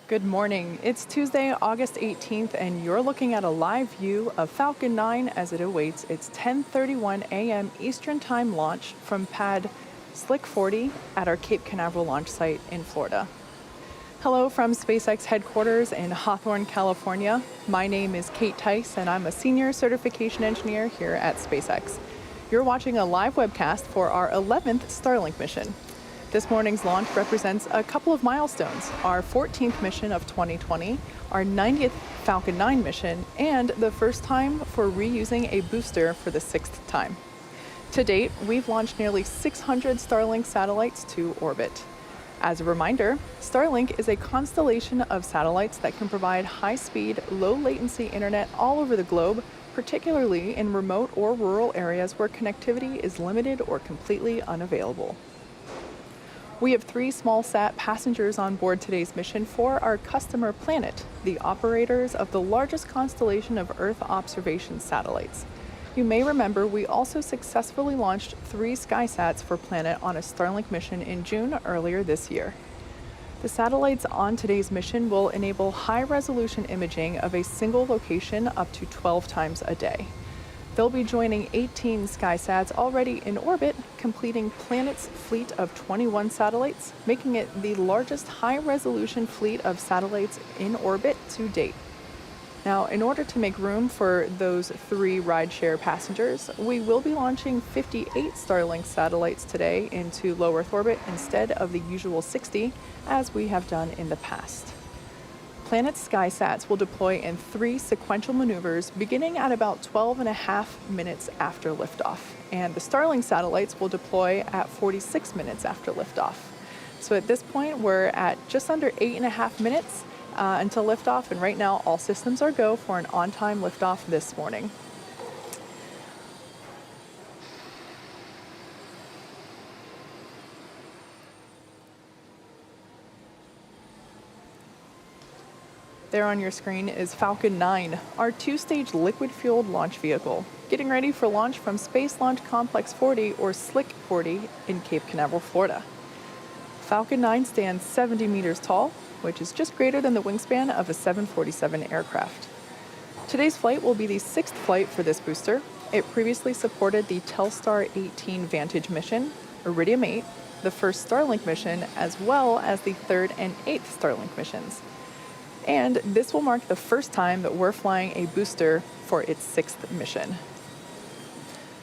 Good morning. It's Tuesday, August 18th, and you're looking at a live view of Falcon 9 as it awaits its 10:31 a.m. Eastern Time launch from pad Slick 40 at our Cape Canaveral launch site in Florida. Hello from SpaceX headquarters in Hawthorne, California. My name is Kate Tice, and I'm a senior certification engineer here at SpaceX. You're watching a live webcast for our 11th Starlink mission. This morning's launch represents a couple of milestones: our 14th mission of 2020, our 90th Falcon 9 mission, and the first time for reusing a booster for the 6th time. To date, we've launched nearly 600 Starlink satellites to orbit. As a reminder, Starlink is a constellation of satellites that can provide high-speed, low-latency internet all over the globe, particularly in remote or rural areas where connectivity is limited or completely unavailable. We have 3 small-sat passengers on board today's mission for our customer Planet, the operators of the largest constellation of Earth observation satellites. You may remember we also successfully launched 3 SkySats for Planet on a Starlink mission in June earlier this year. The satellites on today's mission will enable high-resolution imaging of a single location up to 12 times a day. They'll be joining 18 SkySats already in orbit, completing Planet's fleet of 21 satellites, making it the largest high-resolution fleet of satellites in orbit to date. Now, in order to make room for those 3 rideshare passengers, we will be launching 58 Starlink satellites today into low Earth orbit instead of the usual 60, as we have done in the past. Planet's SkySats will deploy in 3 sequential maneuvers beginning at about 12.5 minutes after liftoff, and the Starlink satellites will deploy at 46 minutes after liftoff. So at this point, we're at just under 8.5 minutes until liftoff, and right now all systems are go for an on-time liftoff this morning. There on your screen is Falcon 9, our 2-stage liquid-fueled launch vehicle, getting ready for launch from Space Launch Complex 40, or Slick 40, in Cape Canaveral, Florida. Falcon 9 stands 70 meters tall, which is just greater than the wingspan of a 747 aircraft. Today's flight will be the 6th flight for this booster. It previously supported the Telstar 18 VANTAGE mission, Iridium 8, the first Starlink mission, as well as the 3rd and 8th Starlink missions. And this will mark the first time that we're flying a booster for its 6th mission.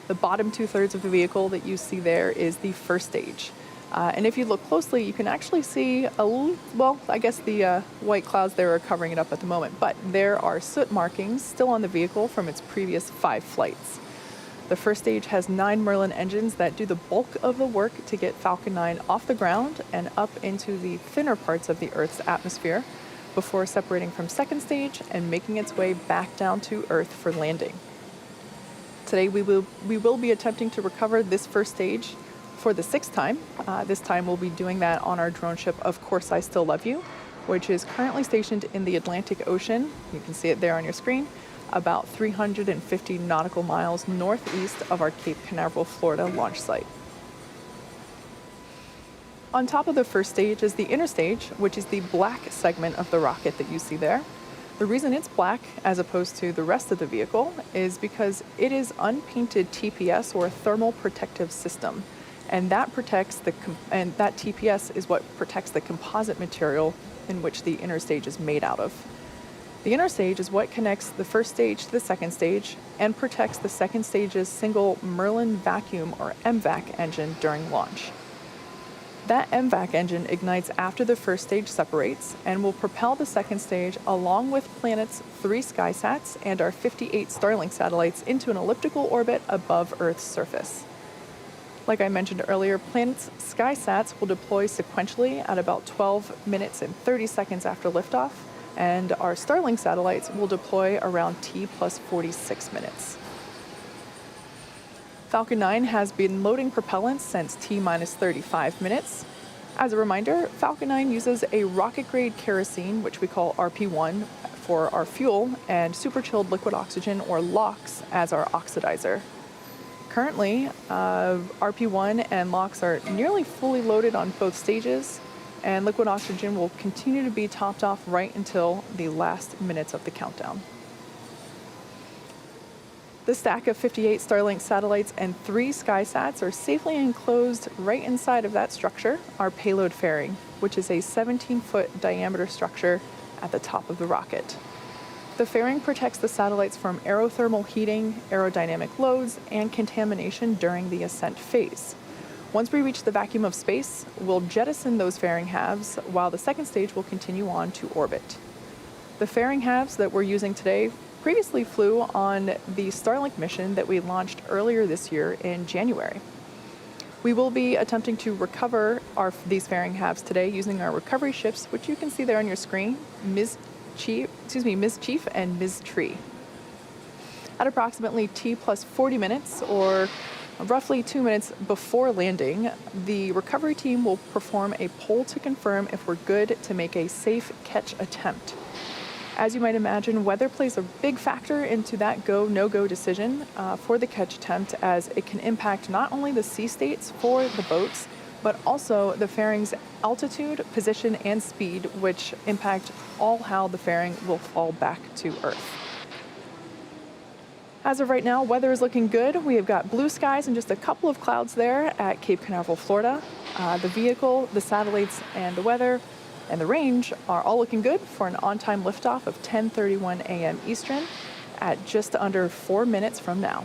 The bottom 2/3 of the vehicle that you see there is the first stage. And if you look closely, you can actually see the white clouds there are covering it up at the moment, but there are soot markings still on the vehicle from its previous 5 flights. The first stage has 9 Merlin engines that do the bulk of the work to get Falcon 9 off the ground and up into the thinner parts of the Earth's atmosphere, before separating from second stage and making its way back down to Earth for landing. Today we will be attempting to recover this first stage for the 6th time. This time we'll be doing that on our drone ship, Of Course I Still Love You, which is currently stationed in the Atlantic Ocean. You can see it there on your screen, about 350 nautical miles northeast of our Cape Canaveral, Florida launch site. On top of the first stage is the inner stage, which is the black segment of the rocket that you see there. The reason it's black as opposed to the rest of the vehicle is because it is unpainted TPS, or thermal protective system, and that TPS is what protects the composite material in which the inner stage is made out of. The inner stage is what connects the first stage to the second stage and protects the second stage's single Merlin vacuum, or MVAC, engine during launch. That MVAC engine ignites after the first stage separates and will propel the second stage, along with Planet's 3 SkySats and our 58 Starlink satellites, into an elliptical orbit above Earth's surface. Like I mentioned earlier, Planet's SkySats will deploy sequentially at about 12 minutes and 30 seconds after liftoff, and our Starlink satellites will deploy around T plus 46 minutes. Falcon 9 has been loading propellant since T minus 35 minutes. As a reminder, Falcon 9 uses a rocket-grade kerosene, which we call RP1, for our fuel, and superchilled liquid oxygen, or LOX, as our oxidizer. Currently, RP1 and LOX are nearly fully loaded on both stages, and liquid oxygen will continue to be topped off right until the last minutes of the countdown. The stack of 58 Starlink satellites and 3 SkySats are safely enclosed right inside of that structure, our payload fairing, which is a 17-foot diameter structure at the top of the rocket. The fairing protects the satellites from aerothermal heating, aerodynamic loads, and contamination during the ascent phase. Once we reach the vacuum of space, we'll jettison those fairing halves while the second stage will continue on to orbit. The fairing halves that we're using today previously flew on the Starlink mission that we launched earlier this year in January. We will be attempting to recover these fairing halves today using our recovery ships, which you can see there on your screen, Ms. Chief and Ms. Tree. At approximately T plus 40 minutes, or roughly 2 minutes before landing, the recovery team will perform a poll to confirm if we're good to make a safe catch attempt. As you might imagine, weather plays a big factor into that go, no-go decision for the catch attempt, as it can impact not only the sea states for the boats, but also the fairing's altitude, position, and speed, which impact all how the fairing will fall back to Earth. As of right now, weather is looking good. We have got blue skies and just a couple of clouds there at Cape Canaveral, Florida. The vehicle, the satellites, and the weather and the range are all looking good for an on-time liftoff of 10:31 a.m. Eastern at just under 4 minutes from now.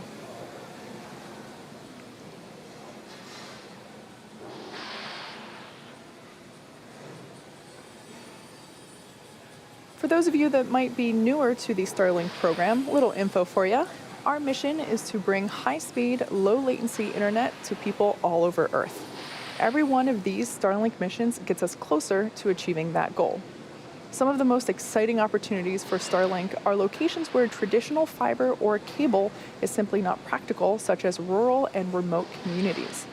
For those of you that might be newer to the Starlink program, little info for you. Our mission is to bring high-speed, low-latency internet to people all over Earth. Every one of these Starlink missions gets us closer to achieving that goal. Some of the most exciting opportunities for Starlink are locations where traditional fiber or cable is simply not practical, such as rural and remote communities.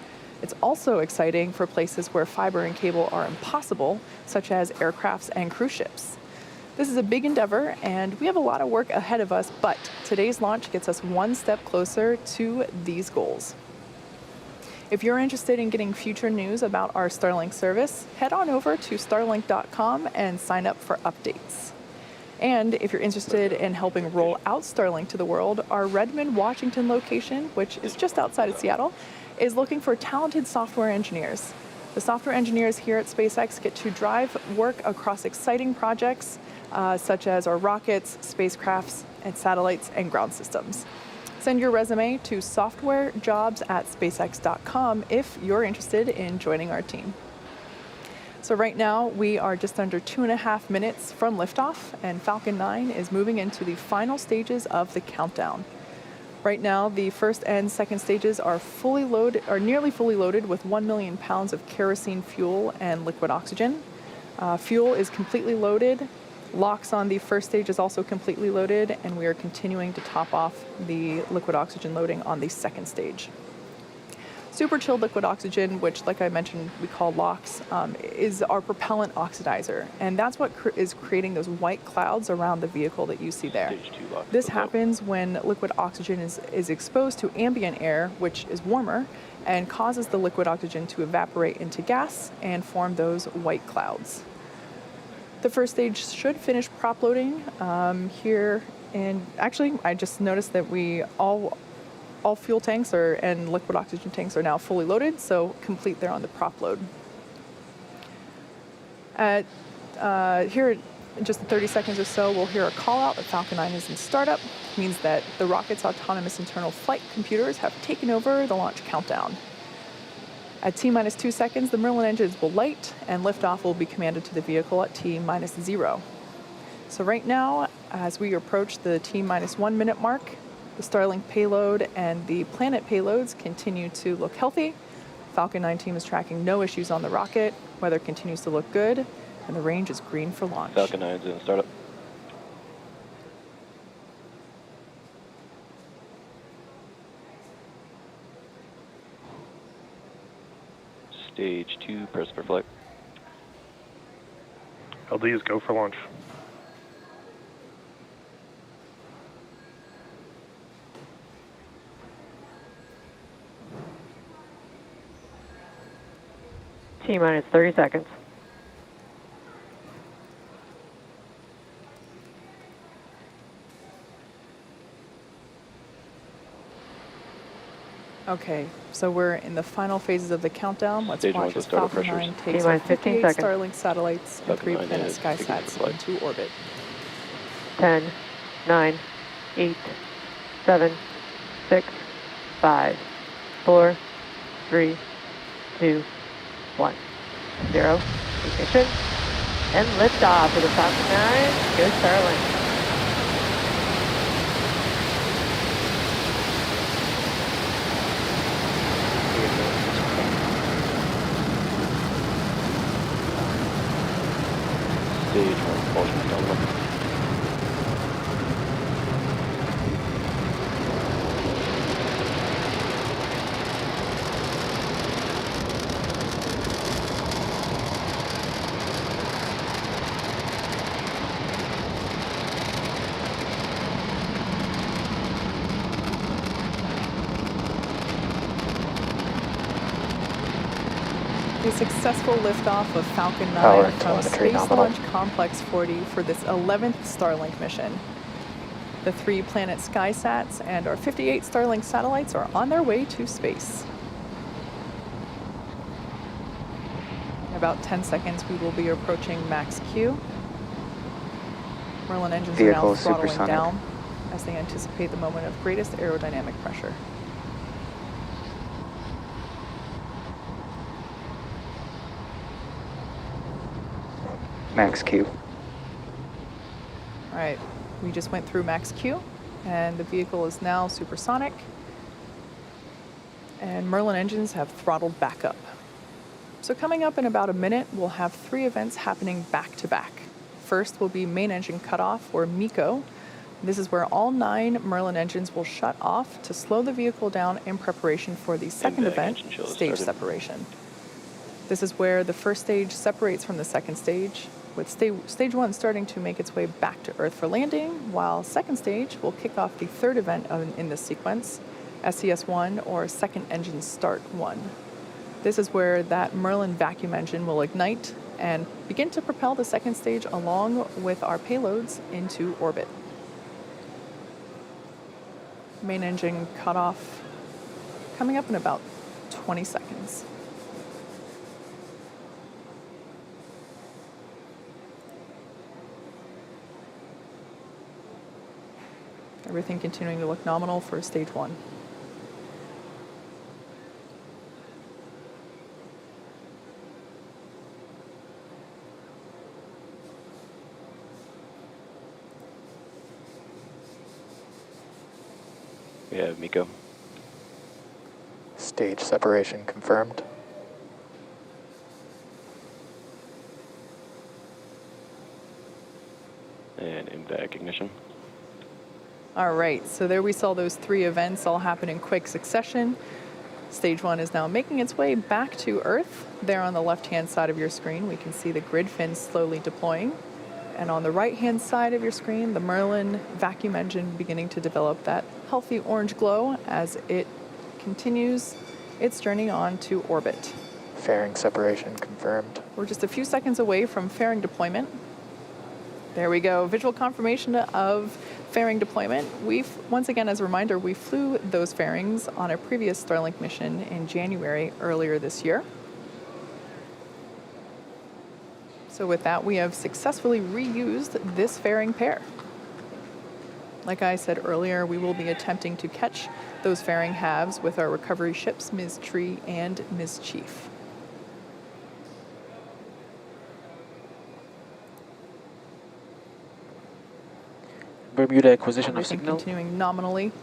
It's also exciting for places where fiber and cable are impossible, such as aircrafts and cruise ships. This is a big endeavor, and we have a lot of work ahead of us, but today's launch gets us one step closer to these goals. If you're interested in getting future news about our Starlink service, head on over to starlink.com and sign up for updates. And if you're interested in helping roll out Starlink to the world, our Redmond, Washington location, which is just outside of Seattle, is looking for talented software engineers. The software engineers here at SpaceX get to drive work across exciting projects such as our rockets, spacecrafts, and satellites and ground systems. Send your resume to softwarejobs@spacex.com if you're interested in joining our team. So right now, we are just under 2.5 minutes from liftoff, and Falcon 9 is moving into the final stages of the countdown. Right now, the first and second stages are nearly fully loaded with 1 million pounds of kerosene fuel and liquid oxygen. Fuel is completely loaded. LOX on the first stage is also completely loaded, and we are continuing to top off the liquid oxygen loading on the second stage. Super chilled liquid oxygen, which, like I mentioned, we call LOX, is our propellant oxidizer, and that's what is creating those white clouds around the vehicle that you see there. This happens when liquid oxygen is exposed to ambient air, which is warmer, and causes the liquid oxygen to evaporate into gas and form those white clouds. The first stage should finish prop loading here, and actually I just noticed that all fuel tanks and liquid oxygen tanks are now fully loaded, so complete there on the prop load. Here in just 30 seconds or so, we'll hear a call out that Falcon 9 is in startup. It means that the rocket's autonomous internal flight computers have taken over the launch countdown. At T minus 2 seconds, the Merlin engines will light, and liftoff will be commanded to the vehicle at T minus 0. So right now, as we approach the T minus 1 minute mark, the Starlink payload and the Planet payloads continue to look healthy. Falcon 9 team is tracking no issues on the rocket. Weather continues to look good, and the range is green for launch. Falcon 9 is in startup. Stage 2, press for flight. LDs go for launch. T minus 30 seconds. Okay, so we're in the final phases of the countdown. Let's Stage watch one, as startup Falcon pressures. 9 takes T-minus our 15 58 seconds. Starlink satellites and Falcon 3 9 Planet is beginning the SkySats flight. into orbit. 10, 9, 8, 7, 6, 5, 4, 3, 2, 1. 0. Ignition. And liftoff of the Falcon 9. Go Starlink. Stage one, propulsion down. A successful liftoff of Falcon 9 Power and from telemetry Space nominal. Launch Complex 40 for this 11th Starlink mission. The 3 Planet SkySats and our 58 Starlink satellites are on their way to space. In about 10 seconds, we will be approaching max Q. Merlin engines are now Vehicle throttling supersonic. down as they anticipate the moment of greatest aerodynamic pressure. Max Q. All right, we just went through max Q, and the vehicle is now supersonic, and Merlin engines have throttled back up. So coming up in about a minute, we'll have 3 events happening back to back. First will be main engine cutoff, or MECO. This is where all 9 Merlin engines will shut off to slow the vehicle down in preparation for the second event, stage separation. This is where the first stage separates from the second stage, with stage 1 starting to make its way back to Earth for landing, while second stage will kick off the third event in this sequence, SES-1, or second engine start 1. This is where that Merlin vacuum engine will ignite and begin to propel the second stage along with our payloads into orbit. Main engine cutoff coming up in about 20 seconds. Everything continuing to look nominal for stage 1. We have MECO. Stage separation confirmed. And MVAC ignition. All right, so there we saw those 3 events all happen in quick succession. Stage 1 is now making its way back to Earth. There on the left-hand side of your screen, we can see the grid fins slowly deploying. And on the right-hand side of your screen, the Merlin vacuum engine beginning to develop that healthy orange glow as it continues its journey on to orbit. Fairing separation confirmed. We're just a few seconds away from fairing deployment. There we go, visual confirmation of fairing deployment. Once again, as a reminder, we flew those fairings on a previous Starlink mission in January earlier this year. So with that, we have successfully reused this fairing pair. Like I said earlier, we will be attempting to catch those fairing halves with our recovery ships, Ms. Tree and Ms. Chief. Bermuda acquisition of Everything signal. continuing nominally.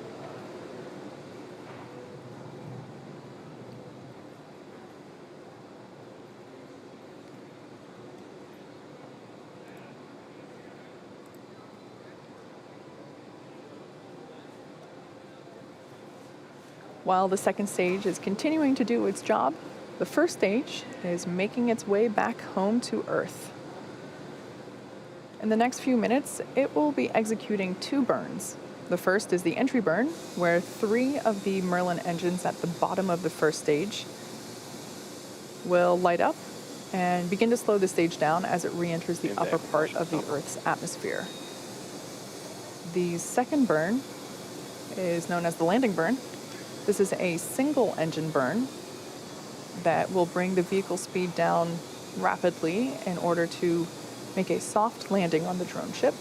While the second stage is continuing to do its job, the first stage is making its way back home to Earth. In the next few minutes, it will be executing 2 burns. The first is the entry burn, where 3 of the Merlin engines at the bottom of the first stage will light up and begin to slow the stage down as it re-enters the upper part of the Earth's atmosphere. The second burn is known as the landing burn, This is a single engine burn that will bring the vehicle speed down rapidly in order to make a soft landing on the drone ship.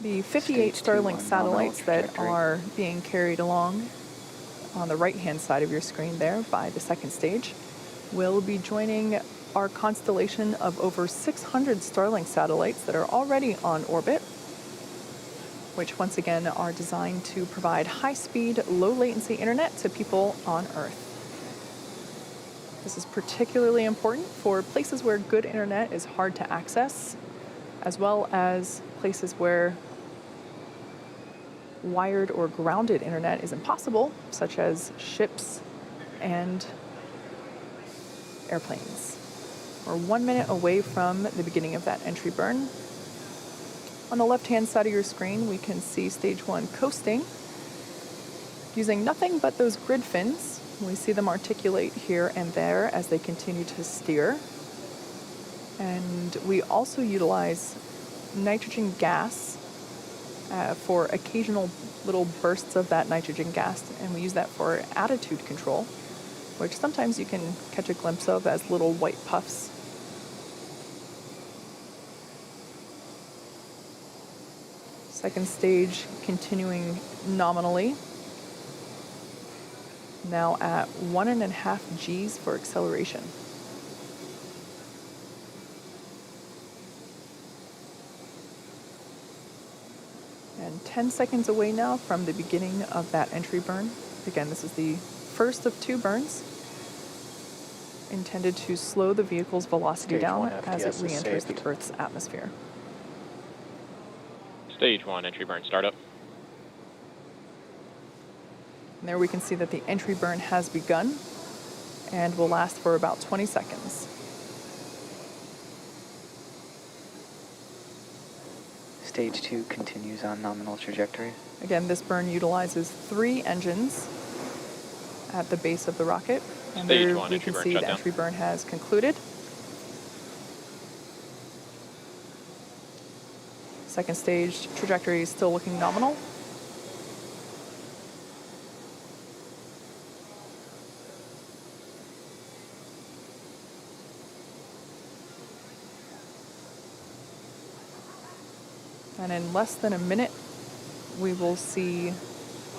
The 58 Starlink satellites that are being carried along on the right-hand side of your screen there by the second stage will be joining our constellation of over 600 Starlink satellites that are already on orbit, which once again are designed to provide high-speed, low-latency internet to people on Earth. This is particularly important for places where good internet is hard to access, as well as places where wired or grounded internet is impossible, such as ships and airplanes. We're 1 minute away from the beginning of that entry burn. On the left-hand side of your screen, we can see stage 1 coasting using nothing but those grid fins. We see them articulate here and there as they continue to steer. And we also utilize nitrogen gas for occasional little bursts of that nitrogen gas, and we use that for attitude control, which sometimes you can catch a glimpse of as little white puffs. Second stage continuing nominally, now at 1.5 Gs for acceleration. And 10 seconds away now from the beginning of that entry burn. Again, this is the first of 2 burns intended to slow the vehicle's velocity Stage down 1 as it FTS is re-enters saved. the Earth's atmosphere. Stage 1 entry burn startup. And there we can see that the entry burn has begun and will last for about 20 seconds. Stage 2 continues on nominal trajectory. Again, this burn utilizes 3 engines at the base of the rocket. And Stage there 1 we entry can burn see the shutdown. entry burn has concluded. Second stage trajectory is still looking nominal. And in less than a minute, we will see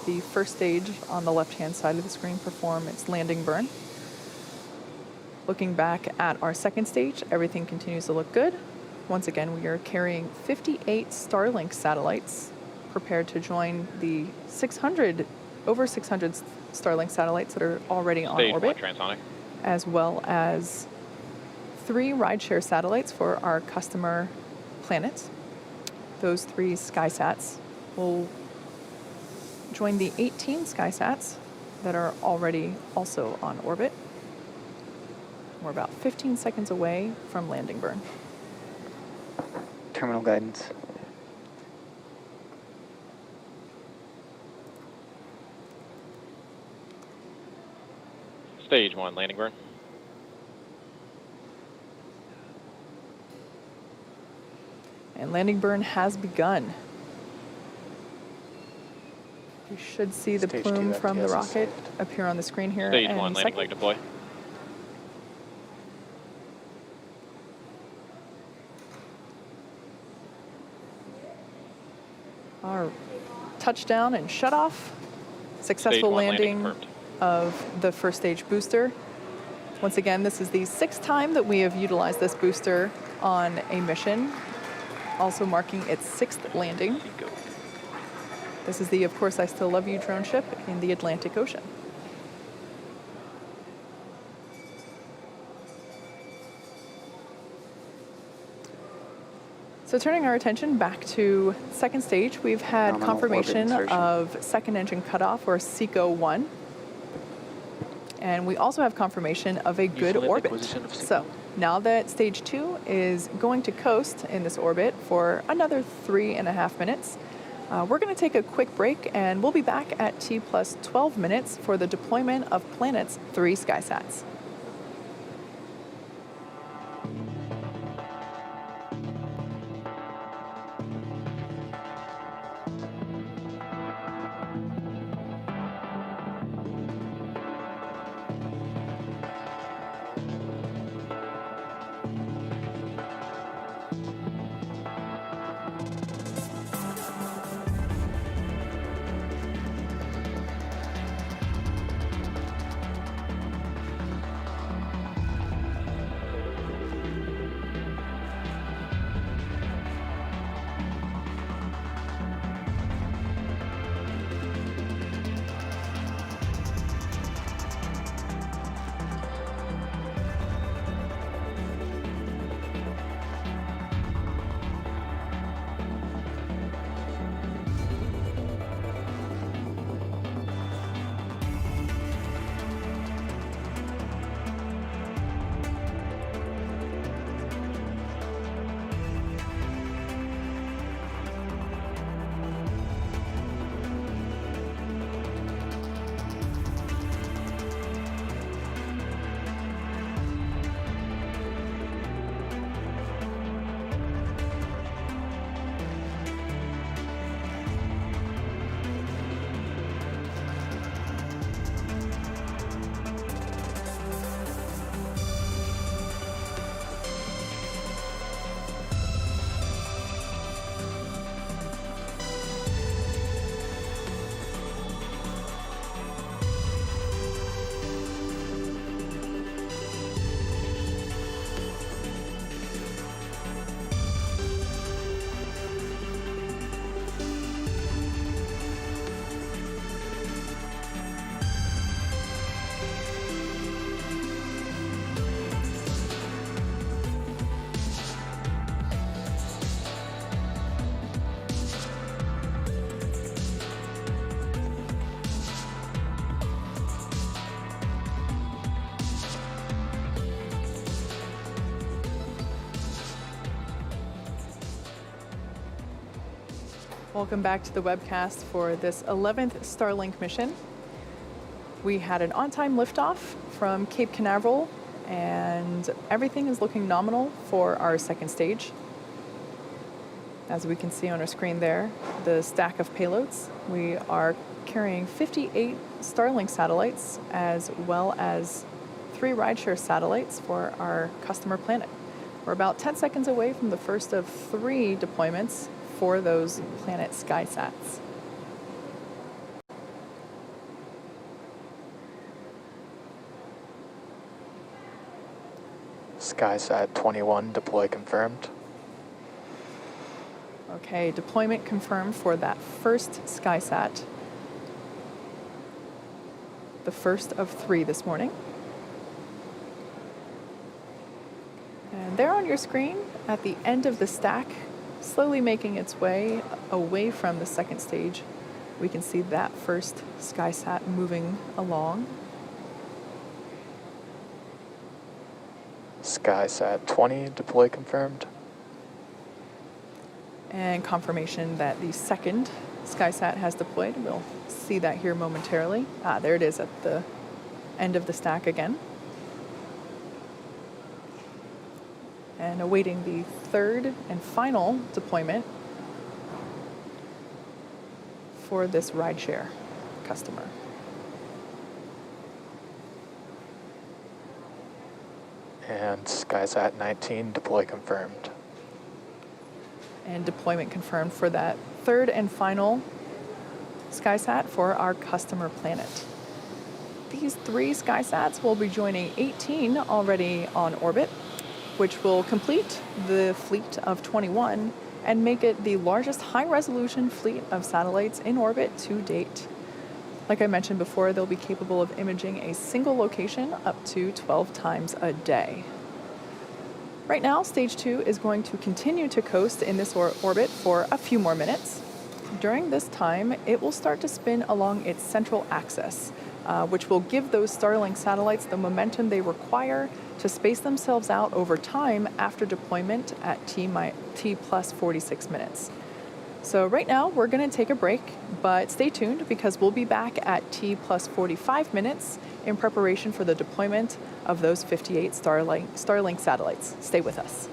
the first stage on the left-hand side of the screen perform its landing burn. Looking back at our second stage, everything continues to look good. Once again, we are carrying 58 Starlink satellites prepared to join the over 600 Starlink satellites that are already on Stage 1 orbit, transonic. as well as 3 rideshare satellites for our customer planets. Those 3 SkySats will join the 18 SkySats that are already also on orbit. We're about 15 seconds away from landing burn. Terminal guidance. Stage 1 landing burn. And landing burn has begun. We should see the Stage plume 2 from the FTS is rocket saved. appear on the screen here. Stage in 1 a landing second. leg deploy. Our touchdown and shut off. Successful 1 landing landing confirmed. of the first stage booster. Once again, this is the 6th time that we have utilized this booster on a mission, also marking its 6th landing. This is the Of Course I Still Love You drone ship in the Atlantic Ocean. So turning our attention back to second stage, we've had Nominal orbit confirmation insertion. of second engine cutoff, or SECO-1. And we also have confirmation of a good Useful orbit. acquisition of So now that stage 2 is going to coast in this orbit for another 3.5 minutes, we're going to take a quick break, and we'll be back at T plus 12 minutes for the deployment of Planet's 3 SkySats. Welcome back to the webcast for this 11th Starlink mission. We had an on-time liftoff from Cape Canaveral, and everything is looking nominal for our second stage. As we can see on our screen there, the stack of payloads. We are carrying 58 Starlink satellites as well as 3 rideshare satellites for our customer planet. We're about 10 seconds away from the first of 3 deployments for those planet SkySats. SkySat 21 deploy confirmed. Okay, deployment confirmed for that first SkySat. The first of 3 this morning. And there on your screen, at the end of the stack, slowly making its way away from the second stage, we can see that first SkySat moving along. SkySat 20 deploy confirmed. And confirmation that the second SkySat has deployed. We'll see that here momentarily. There it is at the end of the stack again. And awaiting the third and final deployment for this rideshare customer. And SkySat 19 deploy confirmed. And deployment confirmed for that third and final SkySat for our customer planet. These 3 SkySats will be joining 18 already on orbit, which will complete the fleet of 21 and make it the largest high-resolution fleet of satellites in orbit to date. Like I mentioned before, they'll be capable of imaging a single location up to 12 times a day. Right now, Stage 2 is going to continue to coast in this orbit for a few more minutes. During this time, it will start to spin along its central axis, which will give those Starlink satellites the momentum they require to space themselves out over time after deployment at T plus 46 minutes. So right now, we're going to take a break, but stay tuned because we'll be back at T plus 45 minutes in preparation for the deployment of those 58 Starlink satellites. Stay with us.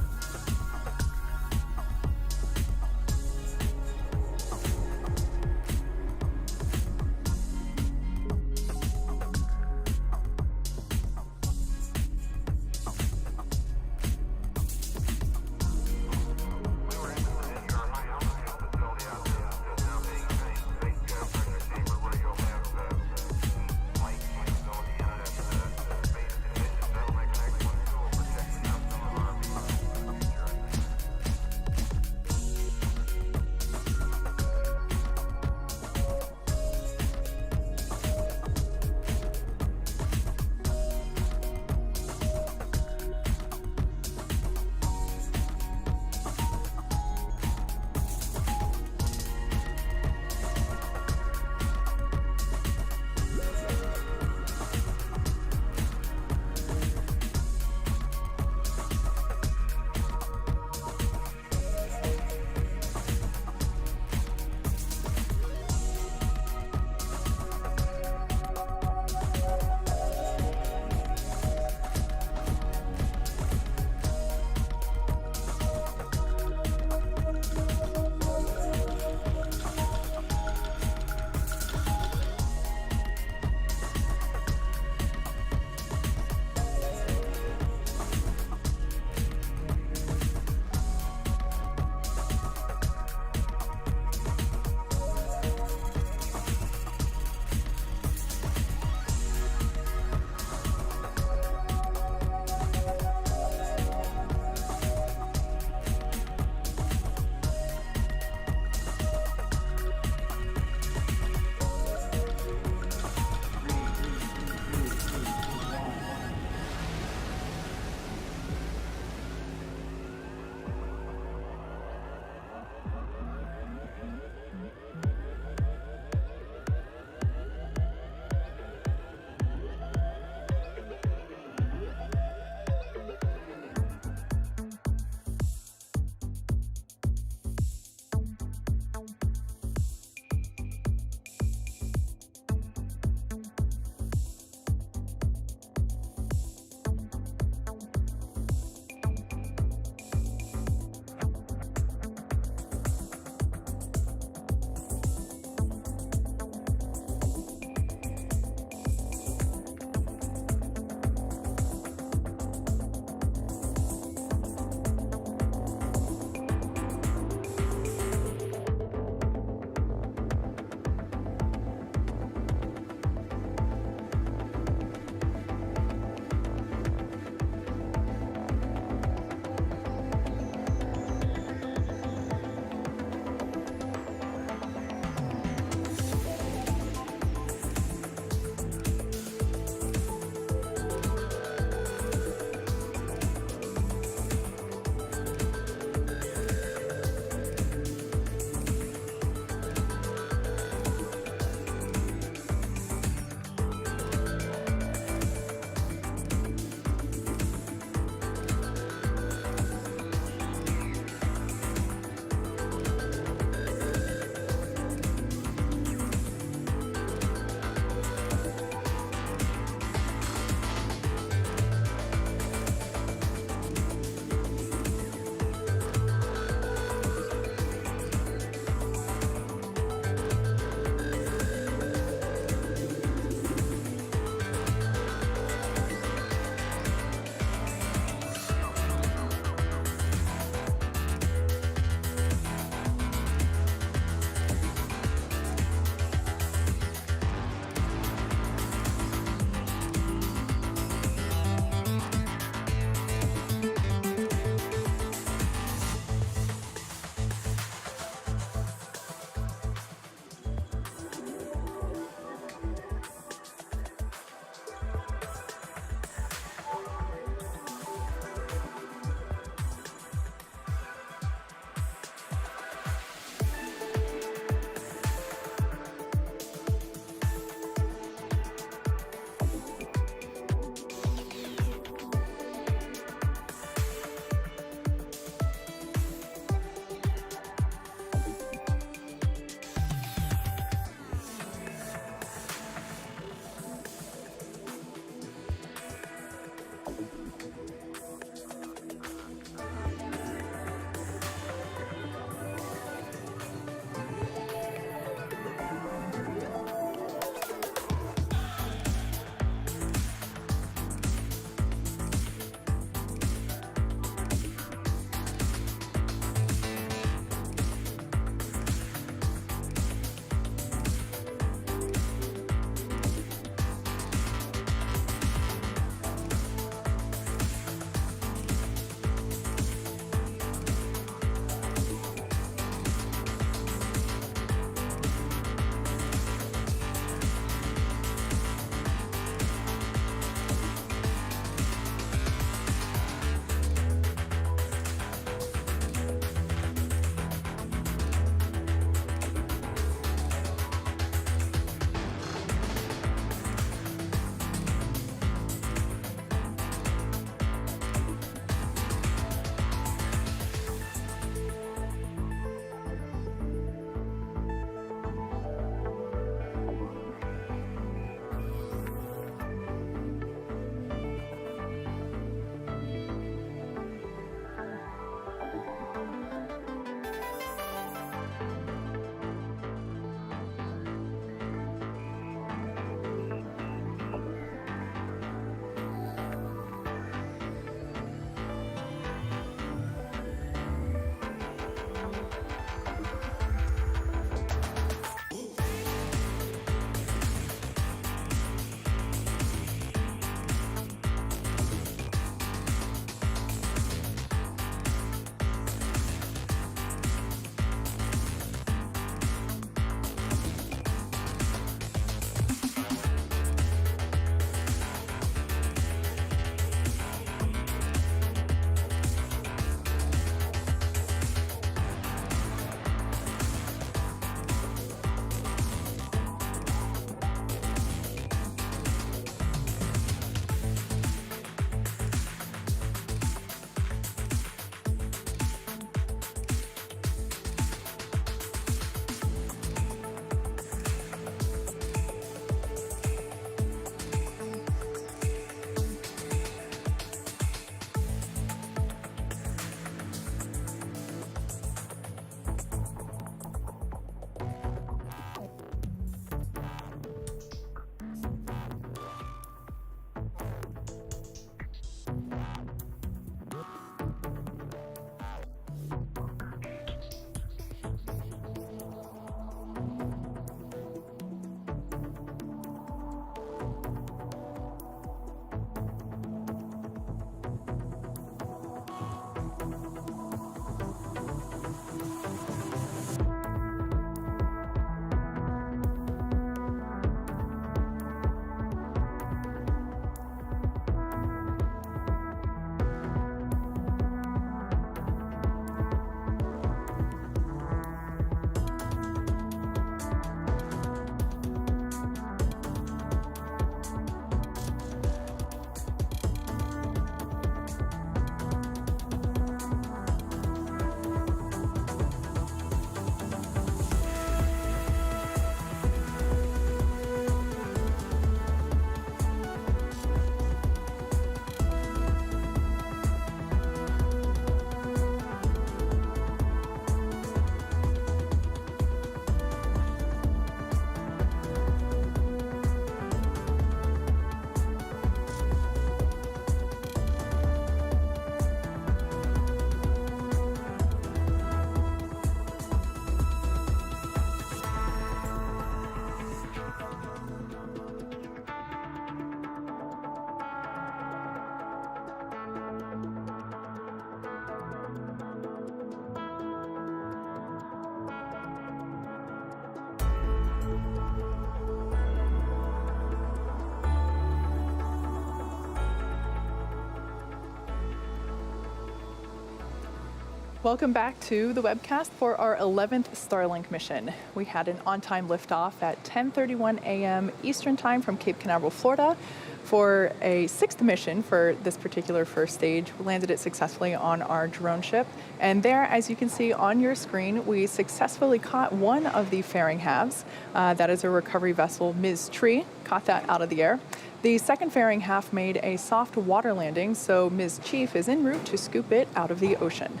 Welcome back to the webcast for our 11th Starlink mission. We had an on-time liftoff at 10:31 a.m. Eastern Time from Cape Canaveral, Florida, for a 6th mission for this particular first stage. We landed it successfully on our drone ship. And there, as you can see on your screen, we successfully caught one of the fairing halves. That is a recovery vessel, Ms. Tree, caught that out of the air. The second fairing half made a soft water landing, so Ms. Chief is en route to scoop it out of the ocean.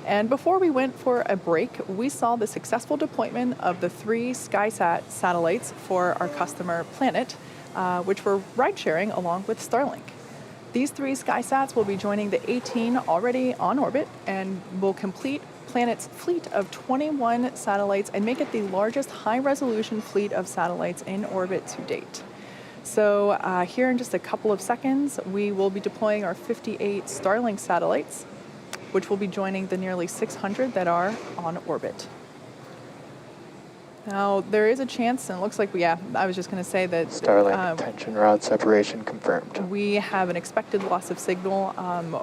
And before we went for a break, we saw the successful deployment of the 3 SkySat satellites for our customer Planet, which were ride-sharing along with Starlink. These 3 SkySats will be joining the 18 already on orbit and will complete Planet's fleet of 21 satellites and make it the largest high-resolution fleet of satellites in orbit to date. So here in just a couple of seconds, we will be deploying our 58 Starlink satellites, which will be joining the nearly 600 that are on orbit. Now, there is a chance, and it looks like I was just going to say that Starlink tension rod separation confirmed. we have an expected loss of signal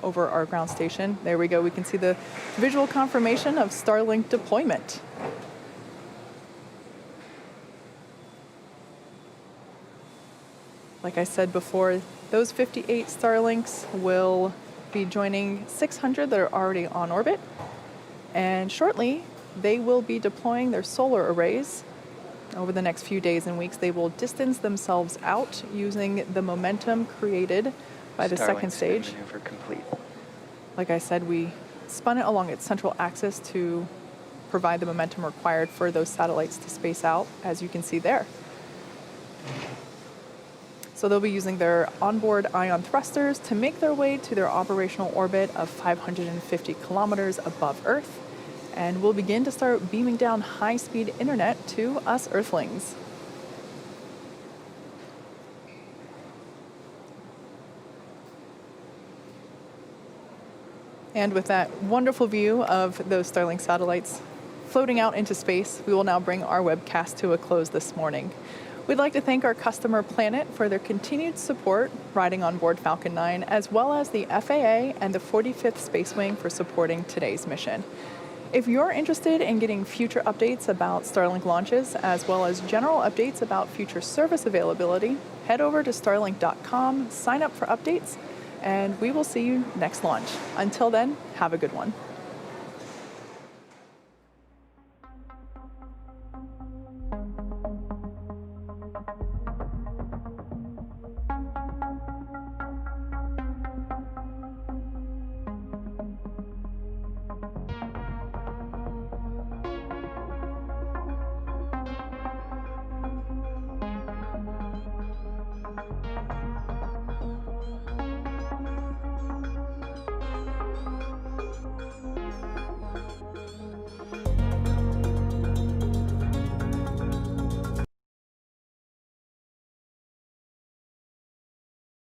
over our ground station. There we go. We can see the visual confirmation of Starlink deployment. Like I said before, those 58 Starlinks will be joining 600 that are already on orbit. And shortly, they will be deploying their solar arrays. Over the next few days and weeks, they will distance themselves out using the momentum created by the second stage. Maneuver complete. Like I said, we spun it along its central axis to provide the momentum required for those satellites to space out, as you can see there. So they'll be using their onboard ion thrusters to make their way to their operational orbit of 550 kilometers above Earth, and we'll begin to start beaming down high-speed internet to us Earthlings. And with that wonderful view of those Starlink satellites floating out into space, we will now bring our webcast to a close this morning. We'd like to thank our customer Planet for their continued support riding on board Falcon 9, as well as the FAA and the 45th Space Wing for supporting today's mission. If you're interested in getting future updates about Starlink launches, as well as general updates about future service availability, head over to starlink.com, sign up for updates, and we will see you next launch. Until then, have a good one.